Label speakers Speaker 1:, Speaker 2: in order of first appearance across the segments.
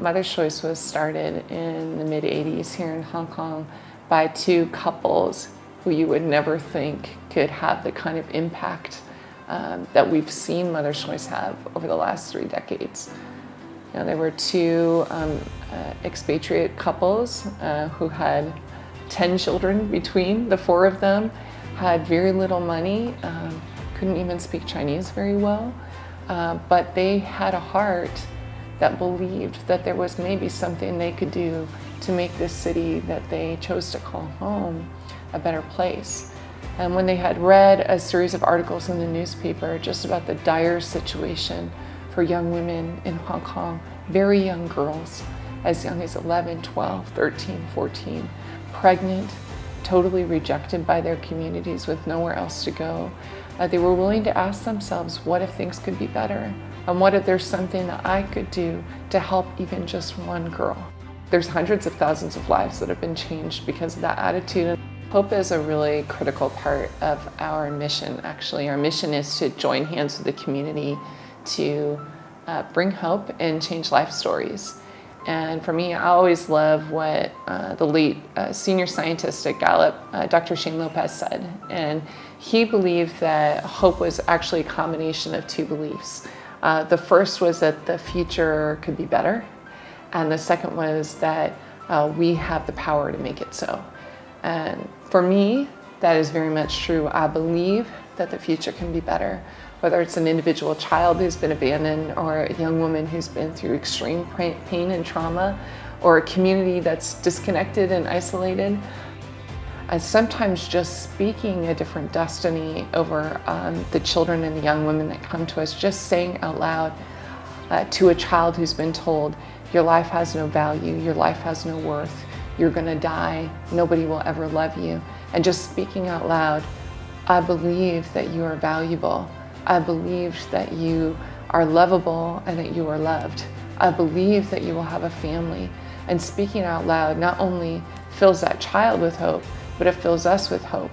Speaker 1: Mother's Choice was started in the mid-'80s here in Hong Kong by two couples who you would never think could have the kind of impact that we've seen Mother's Choice have over the last 3 decades. You know, there were two expatriate couples who had 10 children between the 4 of them, had very little money, couldn't even speak Chinese very well, but they had a heart that believed that there was maybe something they could do to make this city that they chose to call home a better place. And when they had read a series of articles in the newspaper just about the dire situation for young women in Hong Kong, very young girls, as young as 11, 12, 13, 14, pregnant, totally rejected by their communities with nowhere else to go, they were willing to ask themselves, what if things could be better? And what if there's something that I could do to help even just one girl? There's hundreds of thousands of lives that have been changed because of that attitude. Hope is a really critical part of our mission, actually. Our mission is to join hands with the community to bring hope and change life stories. And for me, I always love what the late senior scientist at Gallup, Dr. Shane Lopez, said. And he believed that hope was actually a combination of 2 beliefs. The first was that the future could be better. And the second was that we have the power to make it so. And for me, that is very much true. I believe that the future can be better. Whether it's an individual child who's been abandoned, or a young woman who's been through extreme pain and trauma, or a community that's disconnected and isolated. And sometimes just speaking a different destiny over the children and the young women that come to us, just saying out loud to a child who's been told, your life has no value, your life has no worth, you're gonna die, nobody will ever love you. And just speaking out loud, I believe that you are valuable. I believe that you are lovable and that you are loved. I believe that you will have a family. And speaking out loud not only fills that child with hope, but it fills us with hope.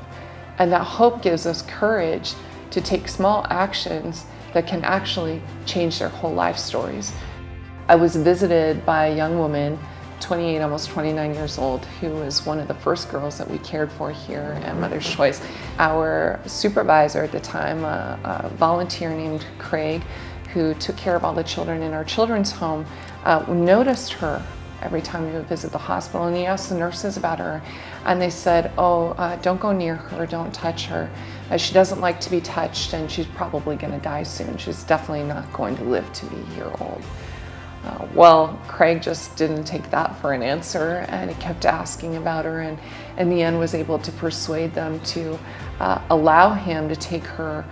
Speaker 1: And that hope gives us courage to take small actions that can actually change their whole life stories. I was visited by a young woman, 28, almost 29 years old, who was one of the first girls that we cared for here at Mother's Choice. Our supervisor at the time, a volunteer named Craig, who took care of all the children in our children's home, noticed her every time we would visit the hospital, and he asked the nurses about her, and they said, don't go near her, don't touch her. She doesn't like to be touched, and she's probably going to die soon. She's definitely not going to live to be a year old. Well, Craig just didn't take that for an answer, and he kept asking about her, and in the end was able to persuade them to allow him to take her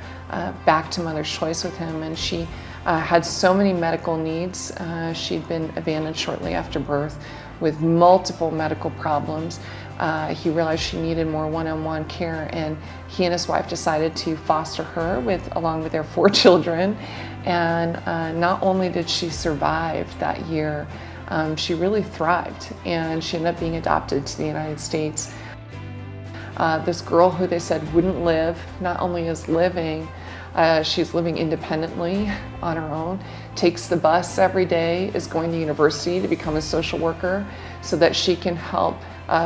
Speaker 1: back to Mother's Choice with him. And she had so many medical needs. She'd been abandoned shortly after birth with multiple medical problems. He realized she needed more one-on-one care, and he and his wife decided to foster her along with their 4 children. And not only did she survive that year, she really thrived, and she ended up being adopted to the United States. This girl who they said wouldn't live, not only is living, she's living independently on her own, takes the bus every day, is going to university to become a social worker so that she can help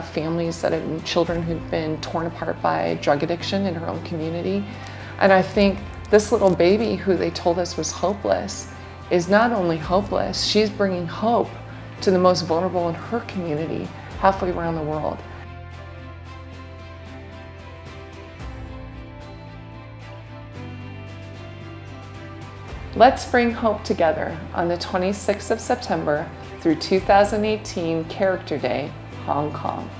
Speaker 1: families that have children who've been torn apart by drug addiction in her own community. And I think this little baby who they told us was hopeless is not only hopeless, she's bringing hope to the most vulnerable in her community halfway around the world. Let's bring hope together on the 26th of September through 2018 Character Day, Hong Kong.